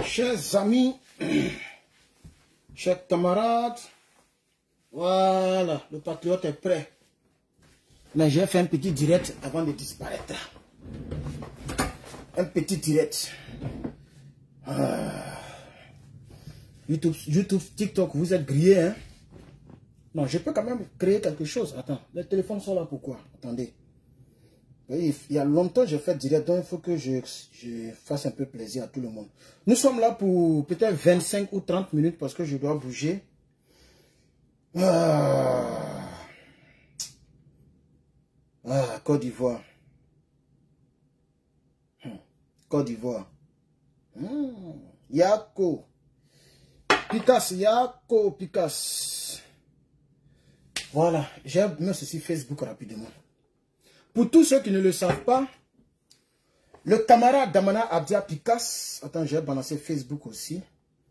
Chers amis, chers camarades, voilà, le patriote est prêt. Mais j'ai fait un petit direct avant de disparaître. Un petit direct. YouTube, TikTok, vous êtes grillés, hein? Non, je peux quand même créer quelque chose. Attends, les téléphones sont là pourquoi? Attendez. Il y a longtemps j'ai fait direct, donc il faut que je fasse un peu plaisir à tout le monde. Nous sommes là pour peut-être 25 ou 30 minutes parce que je dois bouger. Côte d'Ivoire. Côte d'Ivoire. Yako. Picasso, Yako, Picasso. Voilà, j'ai mis ceci Facebook rapidement. Pour tous ceux qui ne le savent pas, le camarade Damana Abdia Picasso, attends, j'ai balancé Facebook aussi.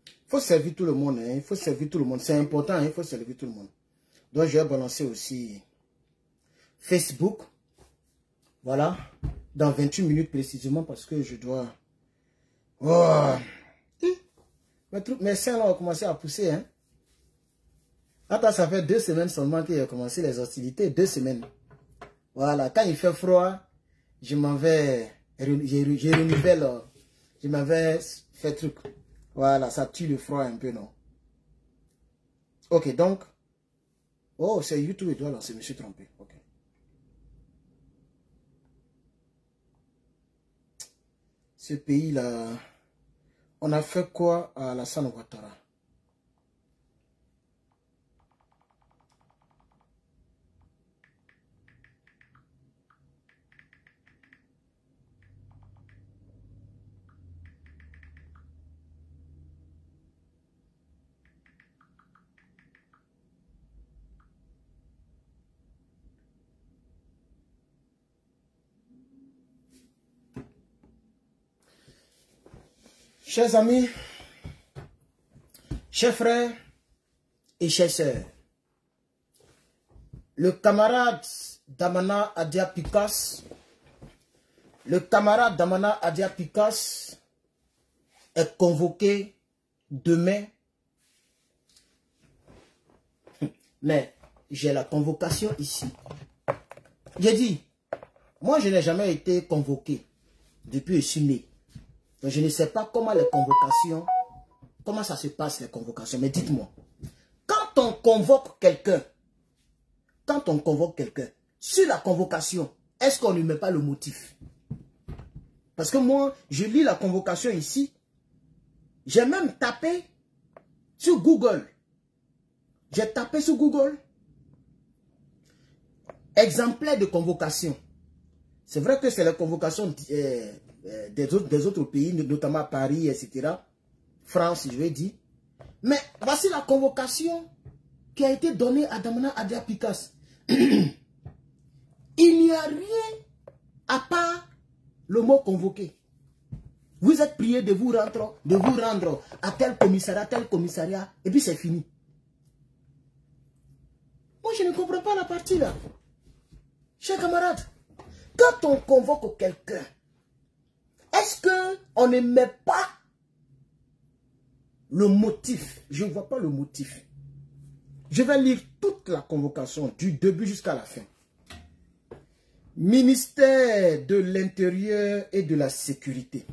Il faut servir tout le monde, hein, il faut servir tout le monde. C'est important, hein, il faut servir tout le monde. Donc, j'ai balancé aussi Facebook. Voilà, dans 28 minutes précisément parce que je dois... Oh. Mes seins là ont commencé à pousser, hein. Attends, ça fait 2 semaines seulement qu'il a commencé les hostilités, 2 semaines. Voilà, quand il fait froid, je m'en vais, je renouvelle, je m'en vais faire truc. Voilà, ça tue le froid un peu, non? Ok, donc, oh, c'est YouTube, il doit lancer, je me suis trompé, ok. Ce pays-là, on a fait quoi à Alassane Ouattara? Chers amis, chers frères et chers sœurs, le camarade Damana Abdia Picasso, est convoqué demain. Mais j'ai la convocation ici. J'ai dit, moi je n'ai jamais été convoqué depuis que je suis né. Donc je ne sais pas comment les convocations, comment ça se passe les convocations. Mais dites-moi, quand on convoque quelqu'un, sur la convocation, est-ce qu'on ne met pas le motif? Parce que moi, je lis la convocation ici. J'ai même tapé sur Google. J'ai tapé sur Google. Exemplaire de convocation. C'est vrai que c'est la convocation des autres pays, notamment Paris, etc. France, je vais dire. Mais voici la convocation qui a été donnée à Damana Abdia Picasso. Il n'y a rien à part le mot convoqué. Vous êtes prié de vous rendre à tel commissariat, et puis c'est fini. Moi, je ne comprends pas la partie là. Chers camarades, quand on convoque quelqu'un, est-ce qu'on ne met pas le motif? Je ne vois pas le motif. Je vais lire toute la convocation, du début jusqu'à la fin. Ministère de l'Intérieur et de la Sécurité.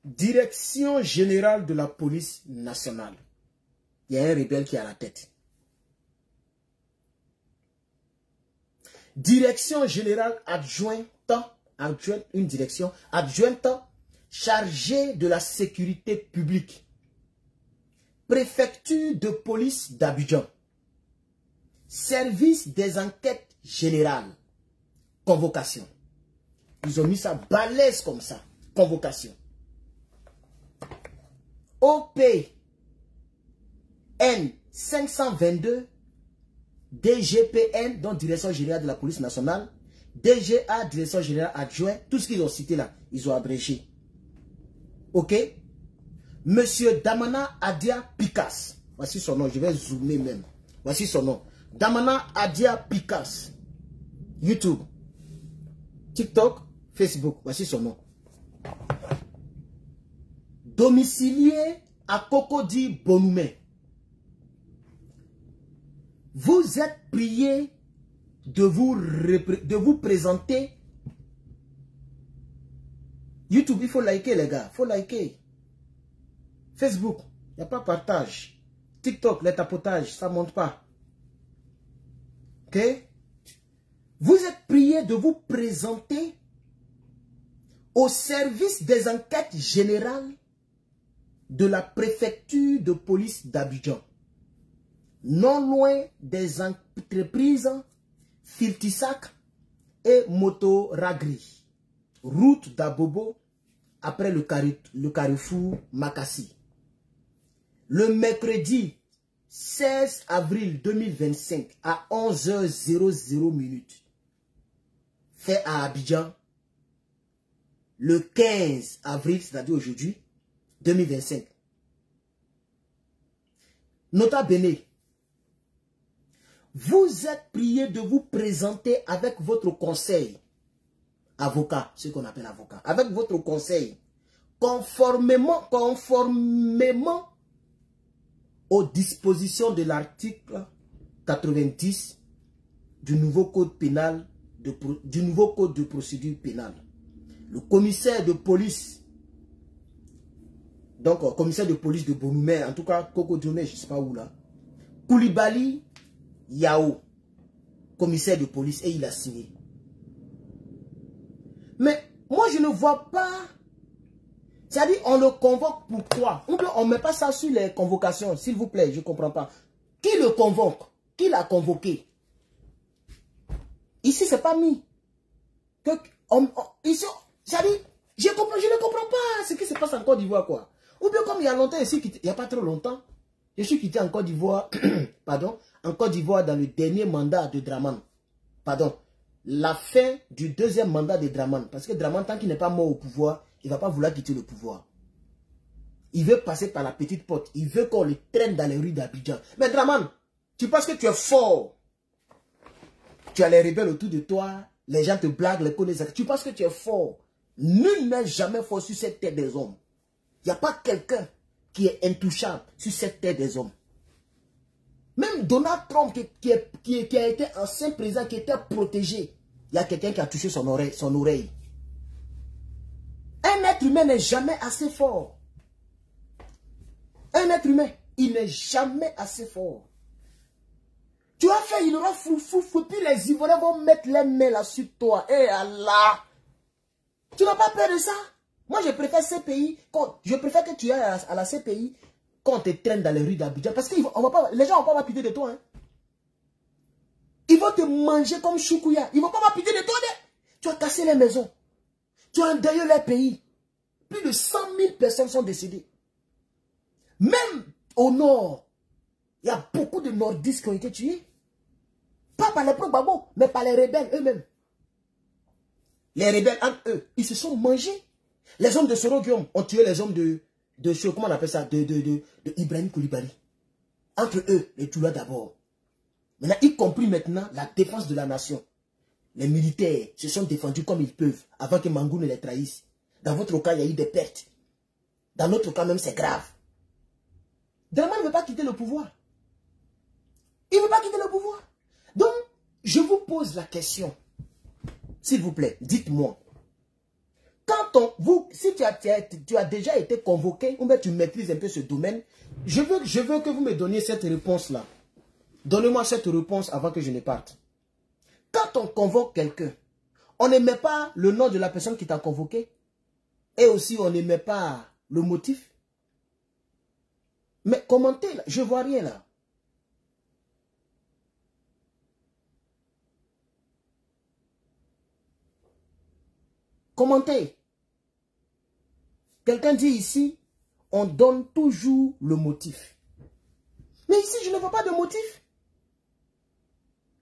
Direction générale de la police nationale. Il y a un rebelle qui est à la tête. Direction générale adjointe, une direction adjointe chargée de la sécurité publique. Préfecture de police d'Abidjan. Service des enquêtes générales. Convocation. Ils ont mis ça balèze comme ça. Convocation. OPN 522 DGPN, donc Direction Générale de la Police Nationale, DGA, Direction Générale Adjoint, tout ce qu'ils ont cité là, ils ont abrégé. Ok? Monsieur Damana Abdia Picasso, voici son nom, je vais zoomer même. Voici son nom. Damana Adia Picasse. YouTube. TikTok. Facebook. Voici son nom. Domicilié à Cocody Bonoumé. Vous êtes prié de vous présenter. YouTube, il faut liker les gars. Il faut liker. Facebook, il n'y a pas partage. TikTok, les tapotages, ça ne monte pas. Ok? Vous êtes prié de vous présenter au service des enquêtes générales de la préfecture de police d'Abidjan, non loin des entreprises Filtisac et Motoragri, route d'Abobo, après le carrefour Makassi. Le mercredi 16 avril 2025 à 11h00, fait à Abidjan, le 15 avril, c'est-à-dire aujourd'hui, 2025. Nota bene, vous êtes prié de vous présenter avec votre conseil, avocat, ce qu'on appelle avocat, avec votre conseil, conformément aux dispositions de l'article 90 du nouveau code pénal, du nouveau code de procédure pénale. Le commissaire de police, donc commissaire de police de Bonoumé, en tout cas Cocody, je ne sais pas où là, Koulibaly Yao, commissaire de police, et il a signé. Mais moi je ne vois pas, c'est-à-dire on le convoque pourquoi? On ne met pas ça sur les convocations, s'il vous plaît, je ne comprends pas. Qui le convoque? Qui l'a convoqué? Ici c'est pas mis. Ici, c'est-à-dire, je ne comprends pas ce qui se passe en Côte d'Ivoire, quoi. Ou bien comme il y a longtemps ici, il n'y a pas trop longtemps, je suis quitté en Côte d'Ivoire, pardon, en Côte d'Ivoire dans le dernier mandat de Draman. Pardon, la fin du deuxième mandat de Draman. Parce que Draman, tant qu'il n'est pas mort au pouvoir, il ne va pas vouloir quitter le pouvoir. Il veut passer par la petite porte. Il veut qu'on le traîne dans les rues d'Abidjan. Mais Draman, tu penses que tu es fort. Tu as les rebelles autour de toi. Les gens te blaguent, les connaissent. Tu penses que tu es fort. Nul n'est jamais fort sur cette terre des hommes. Il n'y a pas quelqu'un qui est intouchable sur cette terre des hommes. Même Donald Trump qui a été ancien président, qui était protégé, il y a quelqu'un qui a touché son oreille. Un être humain n'est jamais assez fort. Un être humain, il n'est jamais assez fort. Tu as fait, il aura fou, puis les Ivoiriens vont mettre les mains là sur toi. Eh Allah! Tu n'as pas peur de ça? Moi, je préfère CPI, je préfère que tu ailles à la CPI quand on te traîne dans les rues d'Abidjan. Parce que les gens ne vont pas avoir pitié de toi. Hein. Ils vont te manger comme choukouya. Ils ne vont pas avoir pitié de toi. Hein. Tu as cassé les maisons. Tu as endeuillé les pays. Plus de 100 000 personnes sont décédées. Même au nord, il y a beaucoup de nordistes qui ont été tués. Pas par les pro-Gbagbo, mais par les rebelles eux-mêmes. Les rebelles entre eux, ils se sont mangés. Les hommes de Sorogium ont tué les hommes de comment on appelle ça, de Ibrahim Koulibaly. Entre eux, les Toula d'abord. Maintenant, y compris maintenant la défense de la nation. Les militaires se sont défendus comme ils peuvent avant que Mangou ne les trahisse. Dans votre cas, il y a eu des pertes. Dans notre cas même, c'est grave. Draman ne veut pas quitter le pouvoir. Il ne veut pas quitter le pouvoir. Donc, je vous pose la question. S'il vous plaît, dites-moi. Si tu as déjà été convoqué, ou bien tu maîtrises un peu ce domaine, je veux que vous me donniez cette réponse-là. Donnez-moi cette réponse avant que je ne parte. Quand on convoque quelqu'un, on ne met pas le nom de la personne qui t'a convoqué, et aussi on ne met pas le motif. Mais commentez là, je ne vois rien là. Commentez. Quelqu'un dit ici, on donne toujours le motif. Mais ici, je ne vois pas de motif.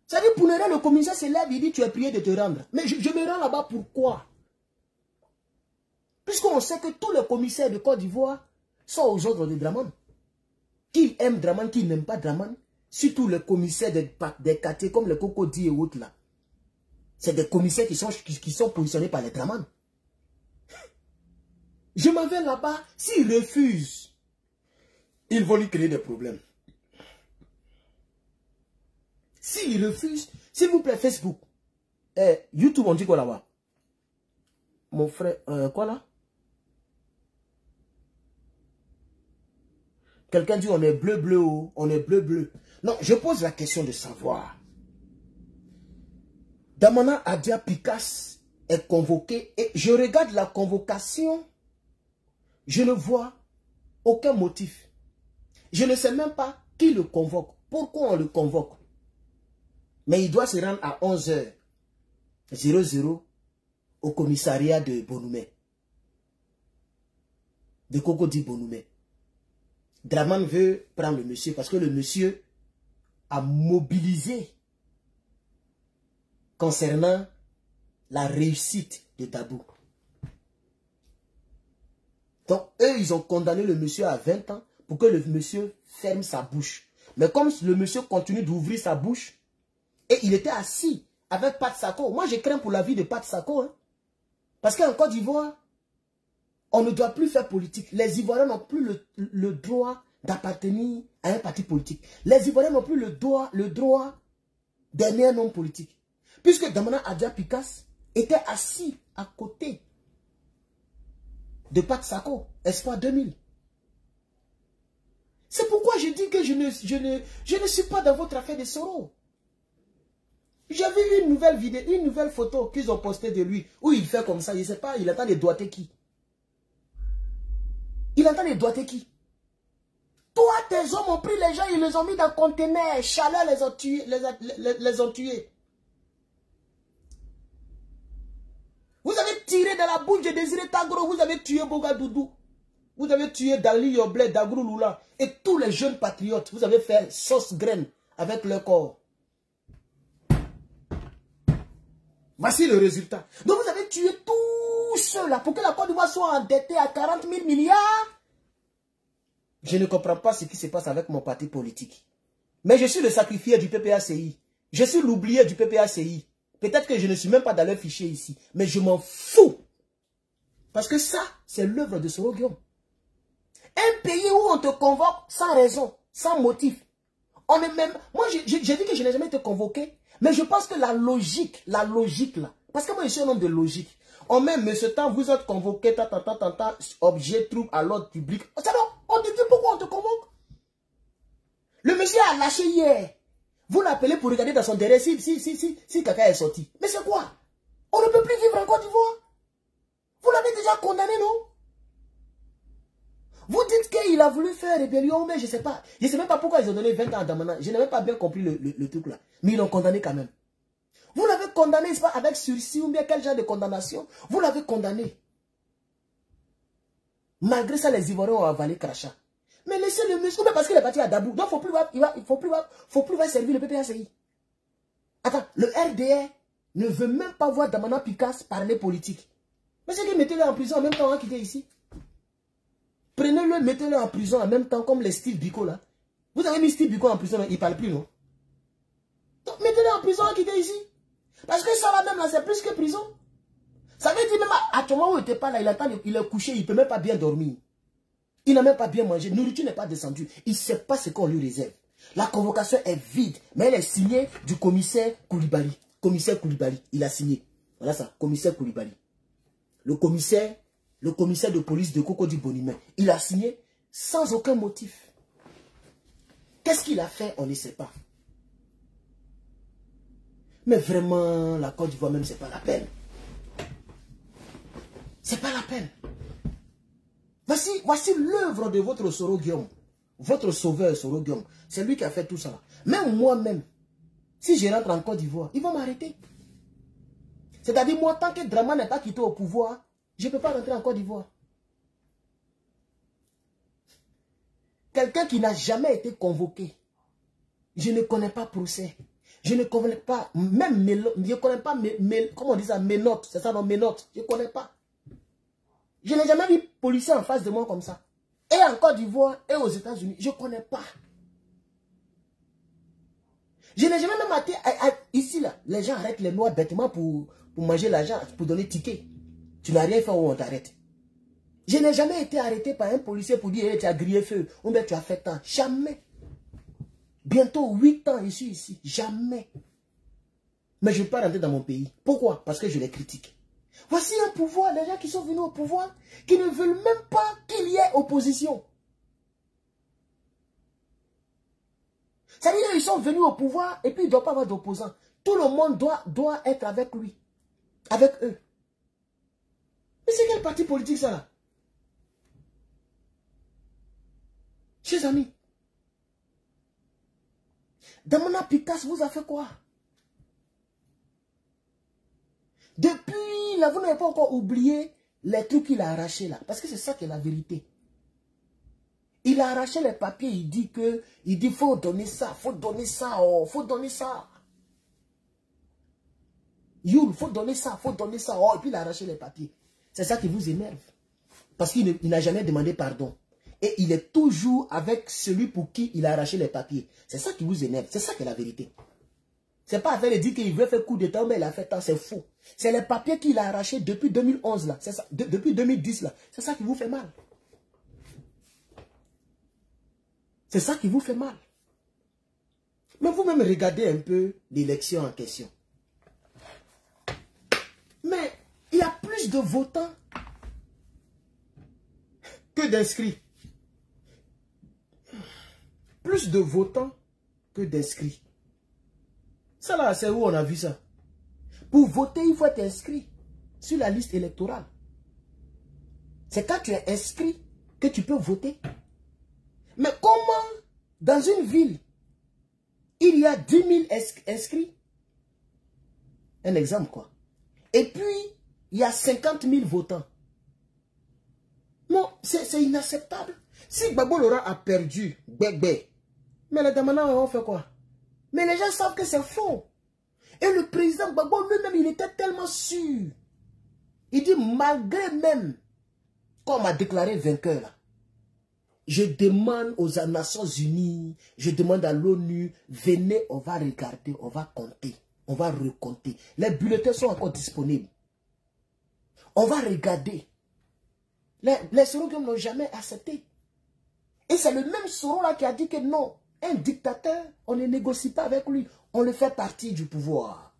C'est-à-dire, pour le commissaire se lève, il dit, tu es prié de te rendre. Mais je me rends là-bas, pourquoi? Puisqu'on sait que tous les commissaires de Côte d'Ivoire sont aux ordres de Draman. Qui aime Draman, qui n'aime pas Draman, Surtout les commissaires des quartiers comme les Cocody et autres là. C'est des commissaires qui sont positionnés par les Draman. Je m'en vais là-bas. S'ils refusent, ils vont lui créer des problèmes. S'ils refusent, s'il vous plaît, Facebook, YouTube, on dit quoi là-bas? Mon frère, quoi là? Quelqu'un dit on est bleu, on est bleu. Non, je pose la question de savoir. Damana Adia Picasse est convoqué et je regarde la convocation. Je ne vois aucun motif. Je ne sais même pas qui le convoque. Pourquoi on le convoque? Mais il doit se rendre à 11h00 au commissariat de Bonoumé. De Cocody Bonoumé. Draman veut prendre le monsieur parce que le monsieur a mobilisé concernant la réussite de Dabou. Donc, eux, ils ont condamné le monsieur à 20 ans pour que le monsieur ferme sa bouche. Mais comme le monsieur continue d'ouvrir sa bouche, et il était assis avec Pat Sako. Moi, je crains pour la vie de Pat Sako. Hein. Parce qu'en Côte d'Ivoire, on ne doit plus faire politique. Les Ivoiriens n'ont plus le droit d'appartenir à un parti politique. Les Ivoiriens n'ont plus le droit d'aimer un homme politique. Puisque Damana Adia Picasse était assis à côté de Pat Sako, Espoir 2000. C'est pourquoi je dis que je ne suis pas dans votre affaire de Soro. J'ai vu une nouvelle vidéo, une nouvelle photo qu'ils ont postée de lui, où il fait comme ça, je ne sais pas, il entend les doigtés qui. Il entend les doigtés qui. Toi, tes hommes ont pris les gens, ils les ont mis dans le conteneur, chaleur les ont tués, les ont tués. Vous avez tiré dans la bouche de Désiré Tagro, vous avez tué Bogadoudou. Vous avez tué Dali Yoblé, Dagrou Lula. Et tous les jeunes patriotes, vous avez fait sauce graine avec leur corps. Voici le résultat. Donc vous avez tué tout cela pour que la Côte d'Ivoire soit endettée à 40 000 milliards. Je ne comprends pas ce qui se passe avec mon parti politique. Mais je suis le sacrifié du PPACI. Je suis l'oublié du PPACI. Peut-être que je ne suis même pas dans leur fichier ici. Mais je m'en fous. Parce que ça, c'est l'œuvre de Soro Guillaume. Un pays où on te convoque sans raison, sans motif. On est même... Moi, j'ai dit que je n'ai jamais été convoqué. Mais je pense que la logique là, parce que moi je suis un homme de logique. On met, monsieur Temps, vous êtes convoqué, objet, trouble à l'ordre public. On te dit pourquoi on te convoque. Le monsieur a lâché hier. Vous l'appelez pour regarder dans son derrière si caca est sorti. Mais c'est quoi? On ne peut plus vivre en Côte d'Ivoire. Vous l'avez déjà condamné, non? Vous dites qu'il a voulu faire rébellion, mais je ne sais pas. Je ne sais même pas pourquoi ils ont donné 20 ans à Damana. Je n'ai même pas bien compris le truc là. Mais ils l'ont condamné quand même. Vous l'avez condamné, c'est pas avec sursis ou bien quel genre de condamnation. Vous l'avez condamné. Malgré ça, les Ivoiriens ont avalé crachat. Mais laissez le monsieur, parce qu'il est parti à Dabou. Donc, il ne faut plus servir le PPACI. Attends, le RDR ne veut même pas voir Damana Picasse parler politique. Mais c'est qu'il mettez-le en prison en même temps qu'il était ici. Prenez-le, mettez-le en prison en même temps, comme les Steve Biko là. Vous avez mis Steve Biko en prison, il ne parle plus, non? Donc mettez-le en prison qui est ici. Parce que ça là même là, c'est plus que prison. Ça veut dire même à ton moment où il n'était pas là, il est couché, il ne peut même pas bien dormir. Il n'a même pas bien mangé, nourriture n'est pas descendue. Il ne sait pas ce qu'on lui réserve. La convocation est vide, mais elle est signée du commissaire Koulibaly. Commissaire Koulibaly, il a signé. Voilà ça, commissaire Koulibaly. Le commissaire de police de Cocody Bonoumé, il a signé sans aucun motif. Qu'est-ce qu'il a fait? On ne sait pas. Mais vraiment, la Côte d'Ivoire même, c'est pas la peine. C'est pas la peine. Voici l'œuvre de votre Soro Guillaume. Votre sauveur Soro Guillaume. C'est lui qui a fait tout ça. Même moi-même, si je rentre en Côte d'Ivoire, ils vont m'arrêter. C'est-à-dire, moi, tant que Draman n'est pas quitté au pouvoir, je ne peux pas rentrer en Côte d'Ivoire. Quelqu'un qui n'a jamais été convoqué. Je ne connais pas procès. Je ne connais pas, même mes, je ne connais pas mes, comment on dit ça, mes notes. C'est ça, non, mes notes. Je ne connais pas. Je n'ai jamais vu policier en face de moi comme ça. Et en Côte d'Ivoire et aux États-Unis, je ne connais pas. Je n'ai jamais même été... Ici, là, les gens arrêtent les noirs bêtement pour manger l'argent, pour donner ticket. Tu n'as rien fait où on t'arrête. Je n'ai jamais été arrêté par un policier pour dire hey, tu as grillé feu, ou bien tu as fait tant. Jamais. Bientôt 8 ans, je suis ici. Jamais. Mais je ne vais pas rentrer dans mon pays. Pourquoi? Parce que je les critique. Voici un pouvoir, les gens qui sont venus au pouvoir, qui ne veulent même pas qu'il y ait opposition. C'est-à-dire qu'ils sont venus au pouvoir et puis il ne doit pas avoir d'opposants. Tout le monde doit être avec lui. Avec eux. Mais c'est quel parti politique ça là? Chers amis, Damana Picasse vous a fait quoi? Depuis là, vous n'avez pas encore oublié les trucs qu'il a arrachés là. Parce que c'est ça qui est la vérité. Il a arraché les papiers, il dit faut donner ça, faut donner ça, oh, faut donner ça. Youl, faut donner ça, oh, et puis il a arraché les papiers. C'est ça qui vous énerve. Parce qu'il n'a jamais demandé pardon. Et il est toujours avec celui pour qui il a arraché les papiers. C'est ça qui vous énerve. C'est ça qui est la vérité. C'est pas affaire de dire qu'il veut faire coup d'état, mais il a fait tant, c'est faux. C'est les papiers qu'il a arrachés depuis 2011 là. C'est ça, depuis 2010 là. C'est ça qui vous fait mal. C'est ça qui vous fait mal. Mais vous-même regardez un peu l'élection en question. Mais il y a plus de votants que d'inscrits. Plus de votants que d'inscrits. Ça là, c'est où on a vu ça? Pour voter, il faut être inscrit sur la liste électorale. C'est quand tu es inscrit que tu peux voter. Mais comment, dans une ville, il y a 10 000 inscrits? Un exemple, quoi. Et puis, il y a 50 000 votants. Non, c'est inacceptable. Si Gbagbo Laurent a perdu, Gbegbe, mais les Damana ont fait quoi? Mais les gens savent que c'est faux. Et le président Gbagbo lui-même, il était tellement sûr. Il dit, malgré même qu'on m'a déclaré vainqueur, là, je demande aux Nations Unies, je demande à l'ONU, venez, on va regarder, on va compter, on va recompter. Les bulletins sont encore disponibles. On va regarder. Les Soro n'ont jamais accepté. Et c'est le même Soro là qui a dit que non, un dictateur, on ne négocie pas avec lui, on le fait partie du pouvoir.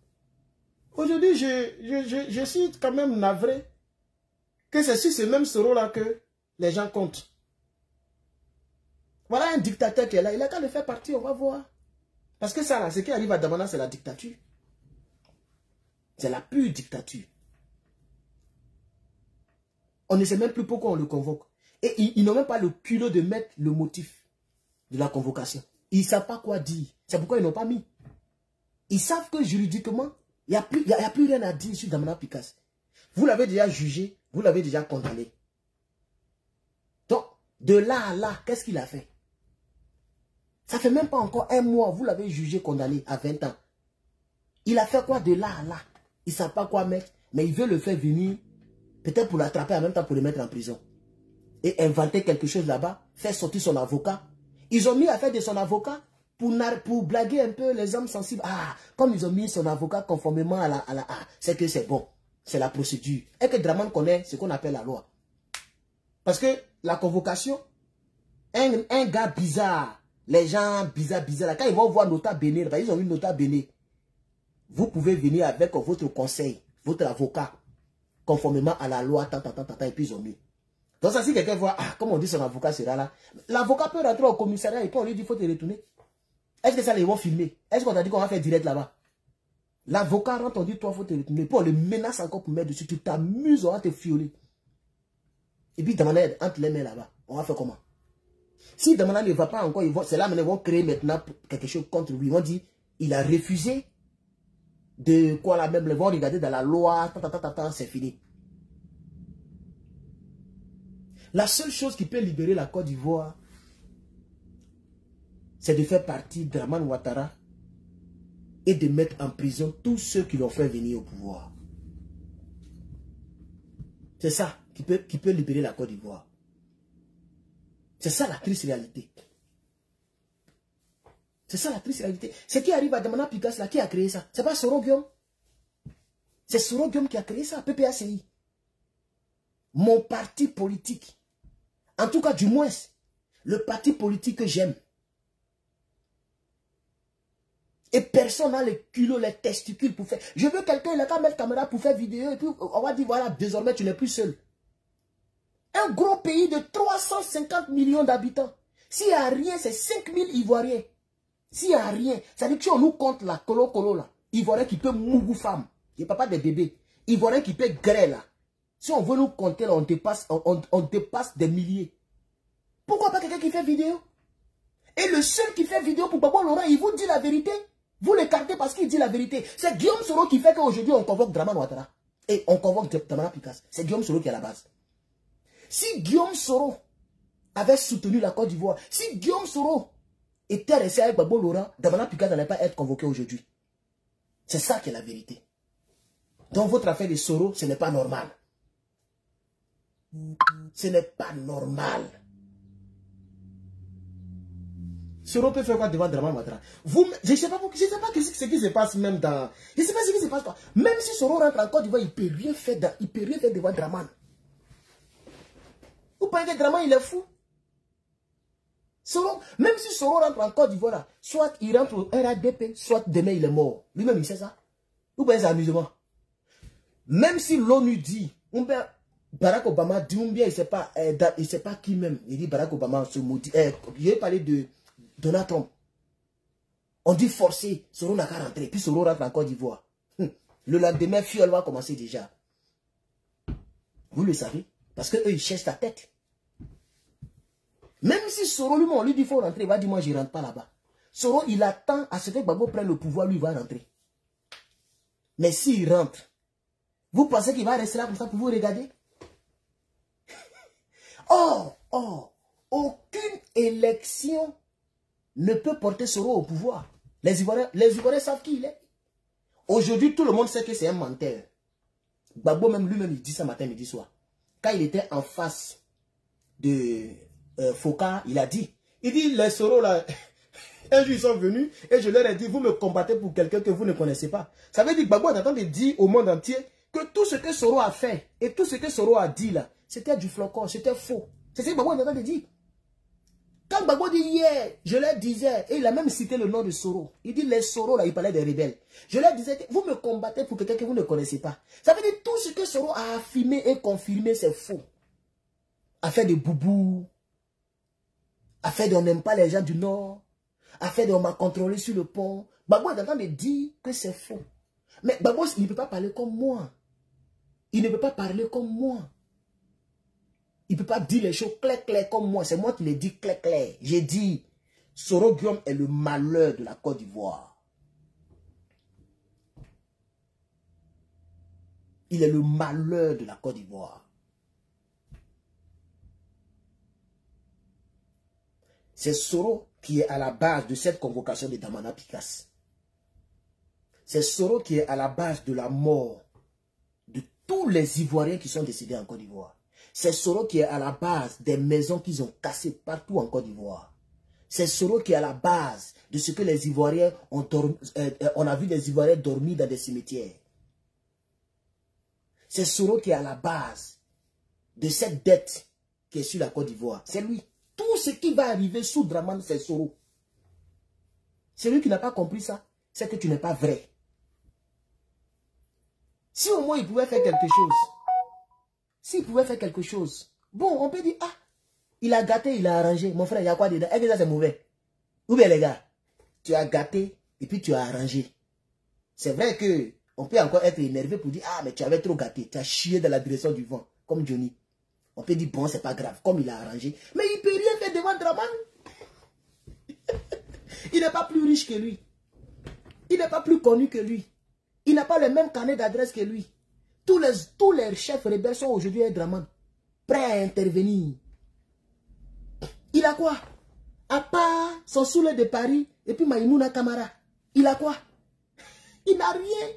Aujourd'hui, je suis quand même navré que c'est sur ce même Soro là que les gens comptent. Voilà un dictateur qui est là, il a qu'à le faire partie, on va voir. Parce que ça là, ce qui arrive à Damana, c'est la dictature. C'est la pure dictature. On ne sait même plus pourquoi on le convoque. Et ils n'ont même pas le culot de mettre le motif de la convocation. Ils ne savent pas quoi dire. C'est pourquoi ils n'ont pas mis. Ils savent que juridiquement, il n'y a plus rien à dire sur Damana Picasse. Vous l'avez déjà jugé, vous l'avez déjà condamné. Donc, de là à là, qu'est-ce qu'il a fait? Ça ne fait même pas encore un mois, vous l'avez jugé, condamné à 20 ans. Il a fait quoi de là à là? Il ne sait pas quoi mettre, mais il veut le faire venir, peut-être pour l'attraper en même temps pour le mettre en prison. Et inventer quelque chose là-bas, faire sortir son avocat. Ils ont mis à faire de son avocat pour blaguer un peu les hommes sensibles. Ah, comme ils ont mis son avocat conformément à la c'est que c'est bon. C'est la procédure. Et que Draman connaît ce qu'on appelle la loi. Parce que la convocation, un gars bizarre, les gens bizarres, là, quand ils vont voir Nota Bene, ils ont eu Nota Bene. Vous pouvez venir avec votre conseil, votre avocat, conformément à la loi, et puis ils ont mis. Donc ça, si quelqu'un voit, ah, comme on dit son avocat sera là, l'avocat peut rentrer au commissariat et puis on lui dit, il faut te retourner. Est-ce que ça, ils vont filmer? Est-ce qu'on t'a dit qu'on va faire direct là-bas? L'avocat rentre, on dit, toi, il faut te retourner. Puis on le menace encore pour mettre dessus. Tu t'amuses, on va te fioler. Et puis, Damana, entre les mains là-bas, on va faire comment? Si Damana ne va pas encore, c'est là qu'ils vont créer maintenant quelque chose contre lui. Ils vont dire, il a refusé de quoi là même, ils vont regarder dans la loi, c'est fini. La seule chose qui peut libérer la Côte d'Ivoire, c'est de faire partie de Dramane Ouattara et de mettre en prison tous ceux qui l'ont fait venir au pouvoir. C'est ça qui peut libérer la Côte d'Ivoire. C'est ça la triste réalité. C'est ça la triste réalité. Ce qui arrive à Damana Pikas, là, qui a créé ça? C'est pas Soro Guillaume. C'est Soro Guillaume qui a créé ça, PPACI. Mon parti politique. En tout cas, du moins, le parti politique que j'aime. Et personne n'a les culots, les testicules pour faire. Je veux quelqu'un, il a qu'à mettre caméra pour faire vidéo. Et puis on va dire, voilà, désormais tu n'es plus seul. Un gros pays de 350 millions d'habitants. S'il n'y a rien, c'est 5000 Ivoiriens. S'il n'y a rien, ça veut dire que si on nous compte la colo là, Ivoirien qui peut mougou femme, il n'y a pas des bébés. Ivoirien qui peut gré là. Si on veut nous compter là, on dépasse des milliers. Pourquoi pas quelqu'un qui fait vidéo? Et le seul qui fait vidéo pour Gbagbo Laurent, il vous dit la vérité. Vous l'écartez parce qu'il dit la vérité. C'est Guillaume Soro qui fait qu'aujourd'hui on convoque Dramane Ouattara. Et on convoque Damana Pikas. C'est Guillaume Soro qui est à la base. Si Guillaume Soro avait soutenu la Côte d'Ivoire, si Guillaume Soro était resté avec Gbagbo Laurent, Damana Pikas n'allait pas être convoqué aujourd'hui. C'est ça qui est la vérité. Donc votre affaire de Soro, ce n'est pas normal. Ce n'est pas normal. Soro peut faire quoi devant Dramane Ouattara? Je ne sais pas ce qui se passe même dans... Je ne sais pas ce qui se passe quoi. Même si Soro rentre en Côte d'Ivoire, il ne peut rien faire devant Dramane. Vous pensez que Dramane il est fou? Soro, même si Soro rentre en Côte d'Ivoire, soit il rentre au RADP, soit demain il est mort. Lui-même il sait ça. Vous pensez que c'est amusement? Même si l'ONU dit, Barack Obama dit, il ne sait pas qui même. Il dit Barack Obama se maudit. Il a parlé de Donald Trump. On dit forcé, Soro n'a qu'à rentrer. Puis Soro rentre en Côte d'Ivoire. Le lendemain, fiole va commencer déjà. Vous le savez. Parce qu'eux, ils cherchent ta tête. Même si Soro, lui, on lui dit qu'il faut rentrer, il va dire, moi, je ne rentre pas là-bas. Soro, il attend à ce que Gbagbo prenne le pouvoir, lui, il va rentrer. Mais s'il rentre, vous pensez qu'il va rester là comme ça pour vous regarder? Aucune élection ne peut porter Soro au pouvoir. Les Ivoiriens savent qui il est. Aujourd'hui, tout le monde sait que c'est un menteur. Gbagbo, même lui-même, il dit ça matin, midi, soir. Quand il était en face de Foka, il a dit, les Soro là, un jour ils sont venus et je leur ai dit, vous me combattez pour quelqu'un que vous ne connaissez pas. Ça veut dire que Gbagbo est en train de dire au monde entier que tout ce que Soro a fait et tout ce que Soro a dit là, c'était du flocon, c'était faux. C'est ce que Gbagbo est en train de dire. Quand Gbagbo dit hier, je leur disais, et il a même cité le nom de Soro. Il dit les Soro là, il parlait des rebelles. Je leur disais, vous me combattez pour quelqu'un que vous ne connaissez pas. Ça veut dire tout ce que Soro a affirmé et confirmé, c'est faux. Affaire de boubou, affaire d'on n'aime pas les gens du Nord, affaire d'on m'a contrôlé sur le pont. Gbagbo est en train de dire que c'est faux. Mais Gbagbo, il ne peut pas parler comme moi. Il ne peut pas parler comme moi. Il ne peut pas dire les choses clair comme moi. C'est moi qui les dis clair. J'ai dit, Soro Guillaume est le malheur de la Côte d'Ivoire. Il est le malheur de la Côte d'Ivoire. C'est Soro qui est à la base de cette convocation de Damana Pikas. C'est Soro qui est à la base de la mort de tous les Ivoiriens qui sont décédés en Côte d'Ivoire. C'est Soro qui est à la base des maisons qu'ils ont cassées partout en Côte d'Ivoire. C'est Soro qui est à la base de ce que les Ivoiriens ont dormi. On a vu des Ivoiriens dormir dans des cimetières. C'est Soro qui est à la base de cette dette qui est sur la Côte d'Ivoire. C'est lui. Tout ce qui va arriver sous Dramane, c'est Soro. C'est lui qui n'a pas compris ça. C'est que tu n'es pas vrai. Si au moins il pouvait faire quelque chose. S'il pouvait faire quelque chose. Bon, on peut dire, ah, il a gâté, il a arrangé. Mon frère, il y a quoi dedans? Est-ce que ça c'est mauvais? Ou bien les gars, tu as gâté et puis tu as arrangé. C'est vrai que on peut encore être énervé pour dire, ah, mais tu avais trop gâté. Tu as chié dans la direction du vent, comme Johnny. On peut dire, bon, c'est pas grave, comme il a arrangé. Mais il ne peut rien faire devant Dramane. Il n'est pas plus riche que lui. Il n'est pas plus connu que lui. Il n'a pas le même carnet d'adresse que lui. Tous les chefs rebelles sont aujourd'hui à Dramane, prêts à intervenir. Il a quoi? À part son souleur de Paris et puis Maïmouna Kamara. Il a quoi? Il n'a rien.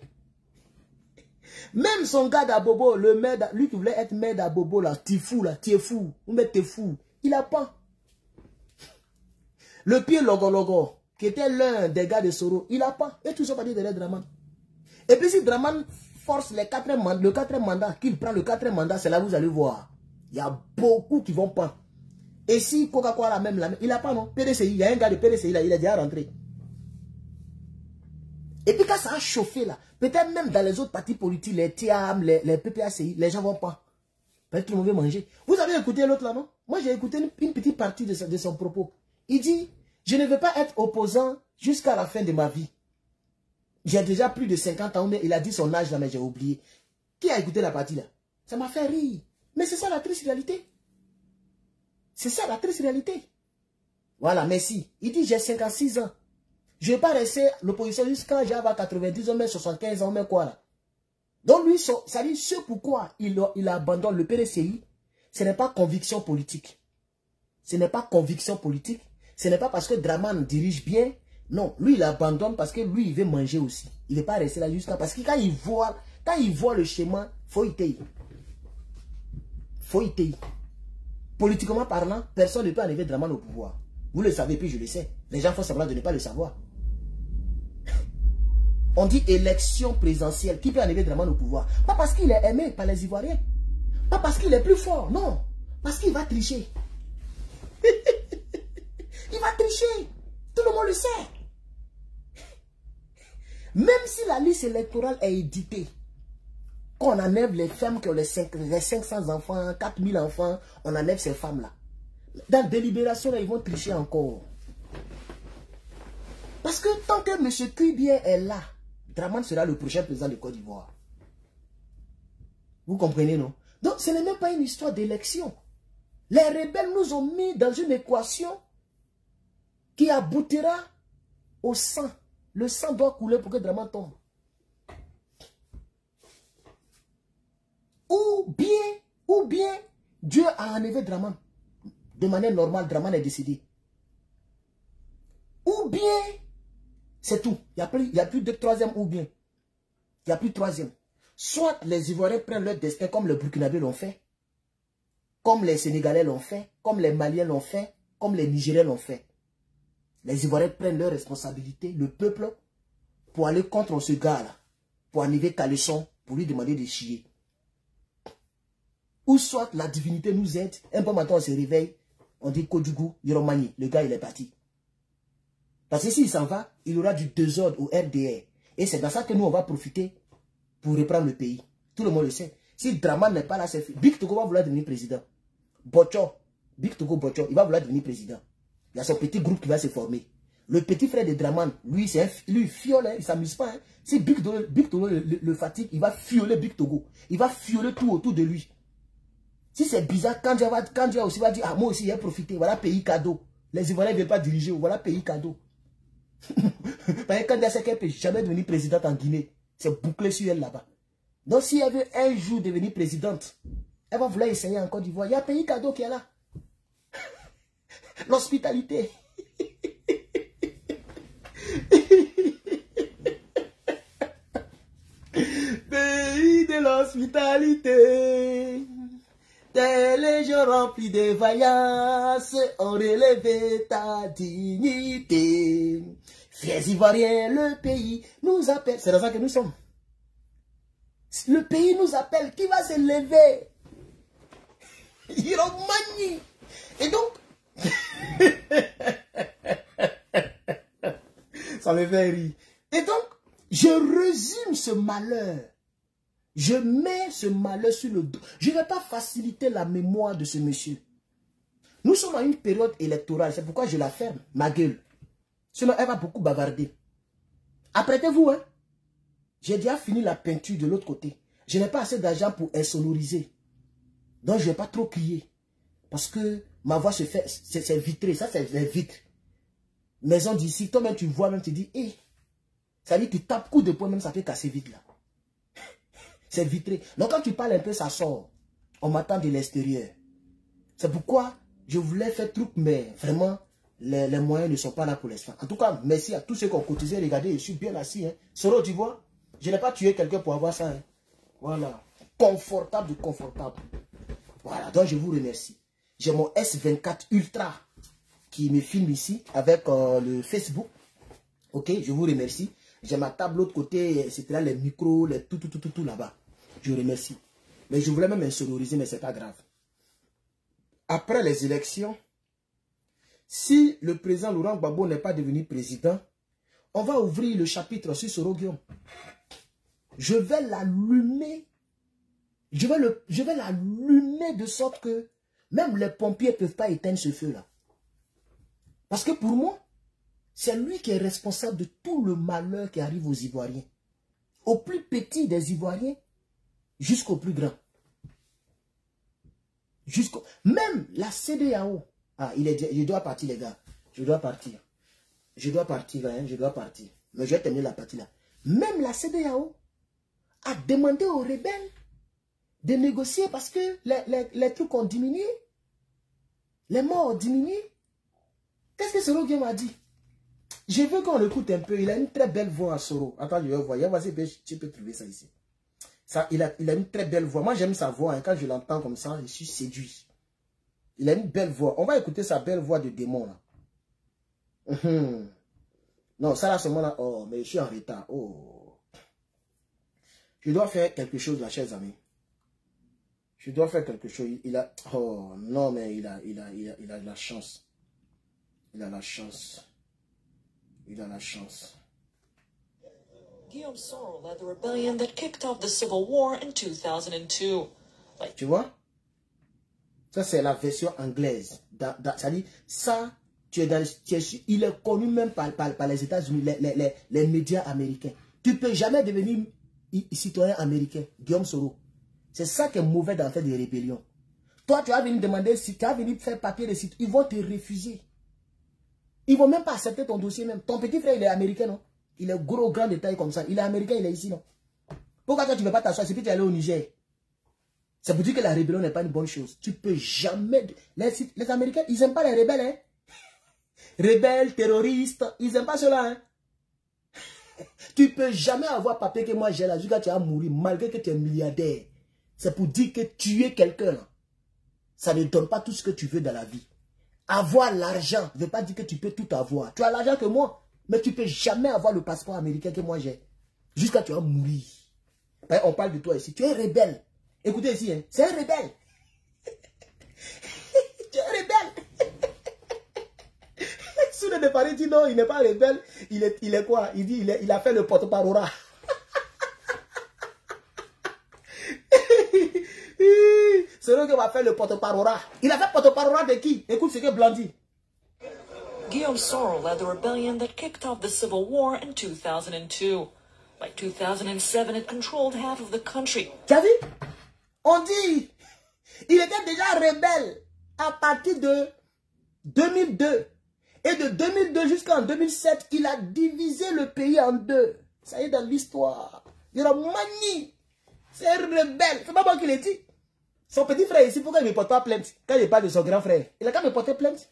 Même son gars d'Abobo, le maire, lui qui voulait être maire d'Abobo, là, t'es fou, là, t'es fou. T'es fou. Il a pas. Le pied logo, qui était l'un des gars de Soro, il n'a pas. Et tout ça pas dit derrière Draman. Et puis si Draman force le 4e mandat, qu'il prend le 4e mandat, c'est là où vous allez voir. Il y a beaucoup qui vont pas. Et si Coca-Cola même, il n'a pas non. PDCI, il y a un gars de PDCI là, il est déjà rentré. Et puis quand ça a chauffé là, peut-être même dans les autres partis politiques, les TIAM, les PPACI, les gens vont pas. Peut-être qu'ils vont manger. Vous avez écouté l'autre là, non? Moi j'ai écouté une petite partie de son propos. Il dit, je ne veux pas être opposant jusqu'à la fin de ma vie. J'ai déjà plus de 50 ans, mais il a dit son âge là, mais j'ai oublié. Qui a écouté la partie là? Ça m'a fait rire. Mais c'est ça la triste réalité. C'est ça la triste réalité. Voilà, merci. Il dit, j'ai 56 ans. Je ne vais pas rester l'opposition jusqu'à j'ai 90 ans, mais 75 ans, mais quoi là. Donc lui, ça dit ce pourquoi il abandonne le PDCI, ce n'est pas conviction politique. Ce n'est pas conviction politique. Ce n'est pas parce que Draman dirige bien. Non, lui il abandonne parce que lui il veut manger aussi. Il ne veut pas rester là jusqu'à... Parce que quand il voit le schéma, faut y tailler. Faut y tailler. Politiquement parlant, personne ne peut enlever Draman au pouvoir. Vous le savez, puis je le sais. Les gens font semblant de ne pas le savoir. On dit élection présidentielle. Qui peut enlever Draman au pouvoir? Pas parce qu'il est aimé par les Ivoiriens. Pas parce qu'il est plus fort. Non. Parce qu'il va tricher. Il va tricher. Tout le monde le sait. Même si la liste électorale est éditée, qu'on enlève les femmes qui ont les 500 enfants, 4000 enfants, on enlève ces femmes-là. Dans la délibération, là, ils vont tricher encore. Parce que tant que M. Kuibien est là, Draman sera le prochain président de Côte d'Ivoire. Vous comprenez, non? Donc, ce n'est même pas une histoire d'élection. Les rebelles nous ont mis dans une équation qui aboutira au sang. Le sang doit couler pour que Draman tombe. Ou bien, Dieu a enlevé Draman. De manière normale, Draman est décédé. Ou bien, c'est tout. Il n'y a plus de troisième ou bien. Il n'y a plus de troisième. Soit les Ivoiriens prennent leur destin comme les Burkinabés l'ont fait, comme les Sénégalais l'ont fait, comme les Maliens l'ont fait, comme les Nigériens l'ont fait. Les Ivoiriens prennent leurs responsabilités, le peuple, pour aller contre ce gars-là, pour enlever Caleçon, pour lui demander de chier. Ou soit la divinité nous aide, un peu maintenant on se réveille, on dit Kodjougou, Yoromani, le gars il est parti. Parce que s'il s'en va, il aura du désordre au RDR. Et c'est dans ça que nous on va profiter pour reprendre le pays. Tout le monde le sait. Si Draman n'est pas là, c'est fait. Big Togo va vouloir devenir président. Bocho, Big Togo Bocho, il va vouloir devenir président. Il y a son petit groupe qui va se former. Le petit frère de Draman, lui, lui fiole, hein, il ne s'amuse pas. Hein. Si Big Togo le fatigue, il va fioler Big Togo. Il va fioler tout autour de lui. Si c'est bizarre, quand Dieu aussi va dire, ah, moi aussi, j'ai profité, voilà pays cadeau. Les Ivoiriens ne veulent pas diriger, voilà pays cadeau. Parce que quand Dieu sait qu'elle ne peut jamais devenir présidente en Guinée, c'est bouclé sur elle là-bas. Donc si elle veut un jour devenir présidente, elle va vouloir essayer en Côte d'Ivoire. Il y a un pays cadeau qui est là. L'hospitalité. Pays de l'hospitalité. Des légions remplies de vaillance ont relevé ta dignité. Fiers Ivoiriens, le pays nous appelle. C'est dans ça que nous sommes. Le pays nous appelle. Qui va se lever? Hiromani. Et donc, ça me fait rire. Et donc, je résume ce malheur. Je mets ce malheur sur le dos. Je ne vais pas faciliter la mémoire de ce monsieur. Nous sommes à une période électorale. C'est pourquoi je la ferme, ma gueule. Sinon, elle va beaucoup bavarder. Apprêtez-vous, hein. J'ai déjà fini la peinture de l'autre côté. Je n'ai pas assez d'argent pour insonoriser. Donc, je ne vais pas trop crier. Parce que ma voix se fait... C'est vitré. Ça, c'est les vitres. Maison d'ici. Toi-même, tu vois, même, tu dis, hé. Ça dit, tu tapes coup de poing, même, ça peut casser vite, là. C'est vitré. Donc, quand tu parles un peu, ça sort. On m'attend de l'extérieur. C'est pourquoi je voulais faire truc, mais vraiment, les moyens ne sont pas là pour l'instant. En tout cas, merci à tous ceux qui ont cotisé. Regardez, je suis bien assis. Hein. Soro, tu vois, je n'ai pas tué quelqu'un pour avoir ça. Hein. Voilà. Confortable de confortable. Voilà. Donc, je vous remercie. J'ai mon S24 Ultra qui me filme ici avec le Facebook. Ok, je vous remercie. J'ai ma table de l'autre côté, c'était là les micros, les tout là-bas. Je remercie. Mais je voulais même insonoriser, mais c'est pas grave. Après les élections, si le président Laurent Gbagbo n'est pas devenu président, on va ouvrir le chapitre sur Soro Guillaume. Je vais l'allumer. Je vais l'allumer de sorte que même les pompiers ne peuvent pas éteindre ce feu-là. Parce que pour moi, c'est lui qui est responsable de tout le malheur qui arrive aux Ivoiriens. Au plus petit des Ivoiriens, jusqu'au plus grand. Même la CEDEAO. Ah, je dois partir, les gars. Je dois partir. Je dois partir, hein, je dois partir. Mais je vais terminer la partie là. Même la CEDEAO a demandé aux rebelles de négocier parce que les trucs ont diminué. Les morts ont diminué. Qu'est-ce que Soro Guillaume a dit? Je veux qu'on l'écoute un peu. Il a une très belle voix à Soro. Attends, je vais voir. Vas-y, tu peux trouver ça ici. Ça, il a une très belle voix. Moi, j'aime sa voix. Hein. Quand je l'entends comme ça, je suis séduit. Il a une belle voix. On va écouter sa belle voix de démon. Là. Non, ça là, seulement là. Oh, mais je suis en retard. Oh. Je dois faire quelque chose, là, chers amis. Je dois faire quelque chose. Il a... Oh, non, mais il a la chance. Il a la chance. Il a la chance. Guillaume Soro led the rebellion that kicked off the civil war in 2002. Tu vois? Ça, c'est la version anglaise. C'est-à-dire, ça, il est connu même par les États-Unis, les médias américains. Tu ne peux jamais devenir citoyen américain, Guillaume Soro. C'est ça qui est mauvais dans le fait des rébellions. Toi, tu vas venir demander, si tu vas venir faire papier de site, ils vont te refuser. Ils ne vont même pas accepter ton dossier même. Ton petit frère, il est américain, non? Il est gros, grand détail comme ça. Il est américain, il est ici, non? Pourquoi toi, tu ne veux pas t'asseoir? C'est puis tu es allé au Niger. Ça veut dire que la rébellion n'est pas une bonne chose. Tu peux jamais... Les Américains, ils n'aiment pas les rebelles, hein? Rebelles, terroristes, ils n'aiment pas cela, hein? Tu ne peux jamais avoir papier que moi j'ai là, jusqu'à tu vas mourir, malgré que tu es milliardaire. C'est pour dire que tuer quelqu'un, ça ne donne pas tout ce que tu veux dans la vie. Avoir l'argent ne veut pas dire que tu peux tout avoir. Tu as l'argent que moi, mais tu ne peux jamais avoir le passeport américain que moi j'ai. Jusqu'à tu vas mourir. On parle de toi ici. Tu es rebelle. Écoutez ici, hein, c'est un rebelle. Tu es un rebelle. Sous le départ, il dit non, il n'est pas rebelle. Il est quoi? Il dit il a fait le porte-parole. C'est lui qui va faire le porte-parole. Il a fait porte-parole de qui? Écoute ce que Blanc dit. Guillaume Soro led the rebellion that kicked off the civil war in 2002. By 2007, it controlled half of the country. Tu as vu? On dit, il était déjà rebelle à partir de 2002. Et de 2002 jusqu'en 2007, il a divisé le pays en deux. Ça y est dans l'histoire. Il a manié. C'est un rebelle. C'est pas moi qui l'ai dit. Son petit frère ici, pourquoi il ne me porte pas plainte? Quand il parle de son grand frère, il a qu'à me porter plainte.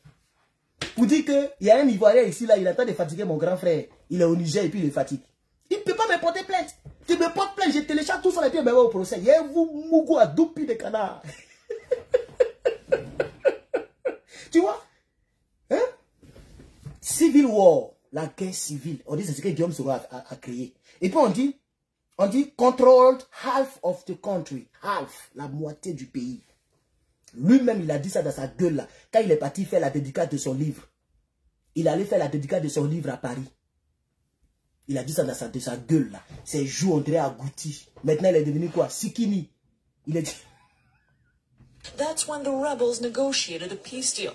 Pour dire qu'il y a un Ivoirien ici, là, il attend de fatiguer mon grand frère. Il est au Niger et puis il le fatigue. Il ne peut pas me porter plainte. Tu me portes plainte, je télécharge tout ça et puis je vais au procès. Il y a vous, Mougou, à doupi de canard. Tu vois? Hein? Civil war, la guerre civile. On dit c'est ce que Guillaume Soro a créé. Et puis on dit controlled half of the country. Half, la moitié du pays. Lui-même, il a dit ça dans sa gueule là. Quand il est parti faire la dédicace de son livre. Il allait faire la dédicace de son livre à Paris. Il a dit ça dans sa gueule là. C'est Jou André Agouti. Maintenant, il est devenu quoi? Sikini. Il est dit... That's when the rebels negotiated a peace deal.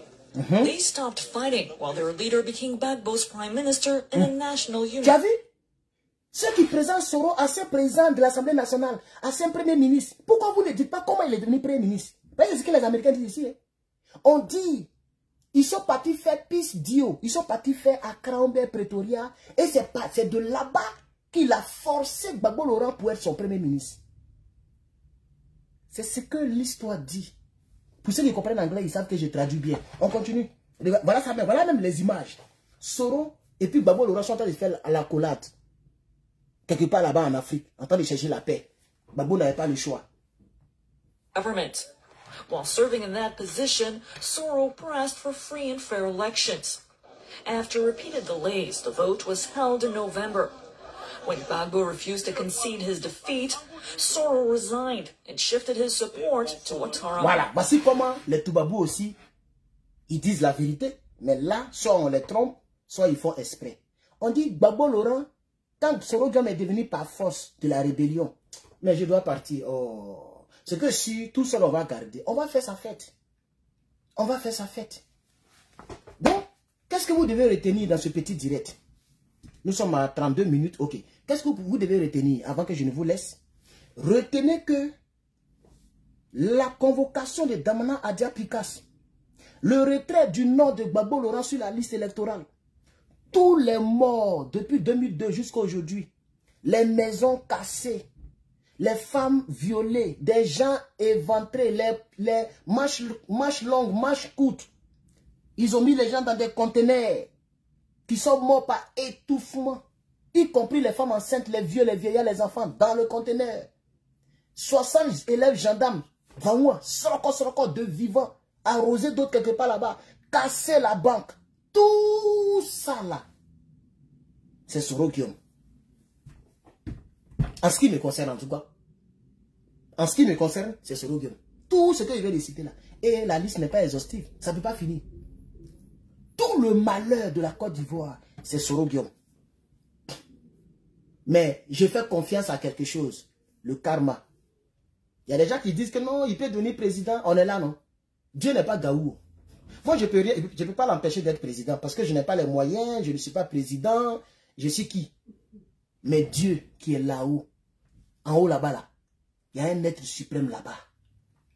They stopped fighting while their leader became Gbagbo's prime minister in a national unit. Tu as vu? Ceux qui présentent Soro, ancien président de l'Assemblée nationale, ancien premier ministre, pourquoi vous ne dites pas comment il est devenu premier ministre? C'est ce que les Américains disent ici. Hein? On dit, ils sont partis faire peace deal, ils sont partis faire Accra, Pretoria, et c'est de là-bas qu'il a forcé Gbagbo Laurent pour être son premier ministre. C'est ce que l'histoire dit. Pour ceux qui comprennent l'anglais, ils savent que je traduis bien. On continue. Voilà, ça, voilà même les images. Soro et puis Gbagbo Laurent sont en train de faire la collade. Quelque part là-bas en Afrique, en train de chercher la paix. Gbagbo n'avait pas le choix. Government. While serving in that position, Soro pressed for free and fair elections. After repeated delays, the vote was held in November. When Gbagbo refused to concede his defeat, Soro resigned and shifted his support to Ouattara. Voilà, voici comment les Toubabous aussi, ils disent la vérité, mais là, soit on les trompe, soit ils font exprès. On dit Gbagbo Laurent, quand Soro Diom est devenu par force de la rébellion, mais je dois partir. Oh, c'est que si tout seul on va garder, on va faire sa fête. On va faire sa fête. Donc, qu'est-ce que vous devez retenir dans ce petit direct? Nous sommes à 32 minutes, ok. Qu'est-ce que vous devez retenir avant que je ne vous laisse? Retenez que la convocation de Damana Adia Pikas, le retrait du nom de Gbagbo Laurent sur la liste électorale, tous les morts depuis 2002 jusqu'à aujourd'hui, les maisons cassées, les femmes violées, des gens éventrés, les marches longues, marches courtes, ils ont mis les gens dans des conteneurs qui sont morts par étouffement, y compris les femmes enceintes, les vieux, les vieillards, les enfants, dans le conteneur. 60 élèves gendarmes, Vaoua, soroko de vivants, arrosés d'autres quelque part là-bas, casser la banque. Tout ça là, c'est Soro Guillaume. En ce qui me concerne en tout cas, en ce qui me concerne, c'est Soro Guillaume. Tout ce que je viens de citer là, et la liste n'est pas exhaustive, ça ne peut pas finir. Tout le malheur de la Côte d'Ivoire, c'est Soro Guillaume. Mais je fais confiance à quelque chose, le karma. Il y a des gens qui disent que non, il peut devenir président, on est là, non? Dieu n'est pas Gaou. Moi, je peux pas l'empêcher d'être président parce que je n'ai pas les moyens, je ne suis pas président, je suis qui? Mais Dieu qui est là-haut, en haut là-bas, là, il y a un être suprême là-bas.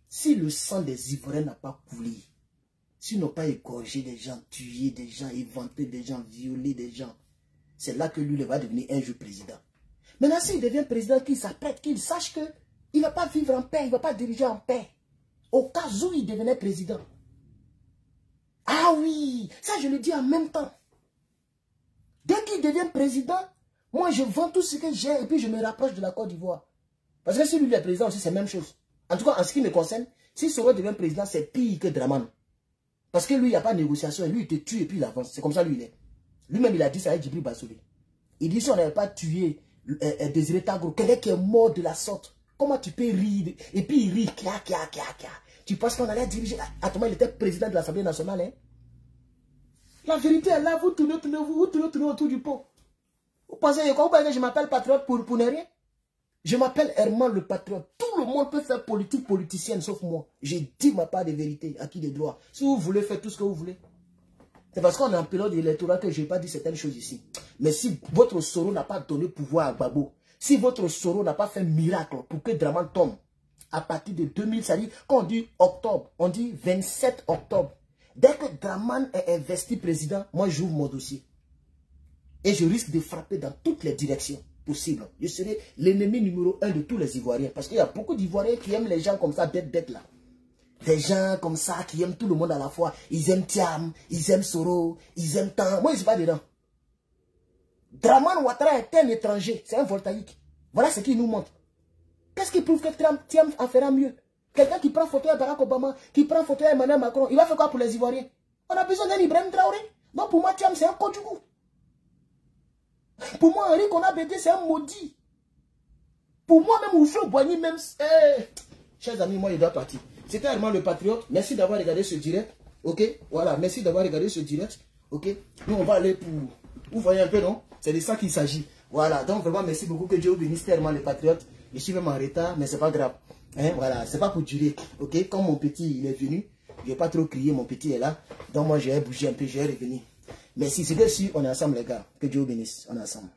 Si le sang des Ivoiriens n'a pas coulé, s'ils n'ont pas égorgé des gens, tué des gens, éventé des gens, violé des gens, c'est là que lui, il va devenir un jour président. Maintenant, s'il devient président, qu'il s'apprête, qu'il sache que il ne va pas vivre en paix, il ne va pas diriger en paix. Au cas où il devenait président. Ah oui, ça je le dis en même temps. Dès qu'il devient président, moi je vends tout ce que j'ai et puis je me rapproche de la Côte d'Ivoire. Parce que si lui est président aussi, c'est la même chose. En tout cas, en ce qui me concerne, si Soro devient président, c'est pire que Dramane. Parce que lui, il n'y a pas de négociation. Lui, il te tue et puis il avance. C'est comme ça, lui, il est. Lui-même, il a dit ça avec Djibril Bassolé. Il dit si on n'avait pas tué Désiré Tagro, quelqu'un qui est mort de la sorte, comment tu peux rire? Et puis il rit, kia. Tu penses qu'on allait diriger? Attends, il était président de l'Assemblée nationale. Hein? La vérité est là, vous tournez autour du pot. Vous pensez que je m'appelle patriote pour ne rien? Je m'appelle Herman le patriote. Tout le monde peut faire politique politicienne sauf moi. J'ai dit ma part de vérité, acquis de droit. Si vous voulez faire tout ce que vous voulez. C'est parce qu'on est en période électorale que je n'ai pas dit certaines choses ici. Mais si votre Soro n'a pas donné pouvoir à Gbagbo, si votre Soro n'a pas fait miracle pour que Dramane tombe, à partir de 2000, ça dit, quand on dit octobre, on dit 27 octobre. Dès que Dramane est investi président, moi j'ouvre mon dossier. Et je risque de frapper dans toutes les directions possibles. Je serai l'ennemi numéro 1 de tous les Ivoiriens. Parce qu'il y a beaucoup d'Ivoiriens qui aiment les gens comme ça, bête là. Des gens comme ça qui aiment tout le monde à la fois. Ils aiment Thiam, ils aiment Soro, ils aiment Tan. Moi, je ne suis pas dedans. Dramane Ouattara est un étranger. C'est un voltaïque. Voilà ce qu'il nous montre. Qu'est-ce qui prouve que Thiam en fera mieux? Quelqu'un qui prend photo à Barack Obama, qui prend photo à Emmanuel Macron, il va faire quoi pour les Ivoiriens? On a besoin d'un Ibrahim Traoré. Donc pour moi, Thiam, c'est un Kodjougou. Pour moi, Henri Konabédé, c'est un maudit. Pour moi, même Oufio Boigny, même... Chers amis, moi, il doit partir. C'était Herman le Patriote. Merci d'avoir regardé ce direct. Ok? Voilà, merci d'avoir regardé ce direct. Ok? Nous, on va aller pour... Vous voyez un peu, non? C'est de ça qu'il s'agit. Voilà, donc vraiment, merci beaucoup. Que Dieu vous bénisse, Herman le Patriote. Je suis même en retard, mais c'est pas grave. Hein? Voilà, c'est pas pour durer. Ok? Comme mon petit, il est venu, je vais pas trop crier, mon petit est là. Donc moi, je vais bouger un peu, je vais revenir. Merci, c'est que si on est ensemble, les gars. Que Dieu vous bénisse. On est ensemble.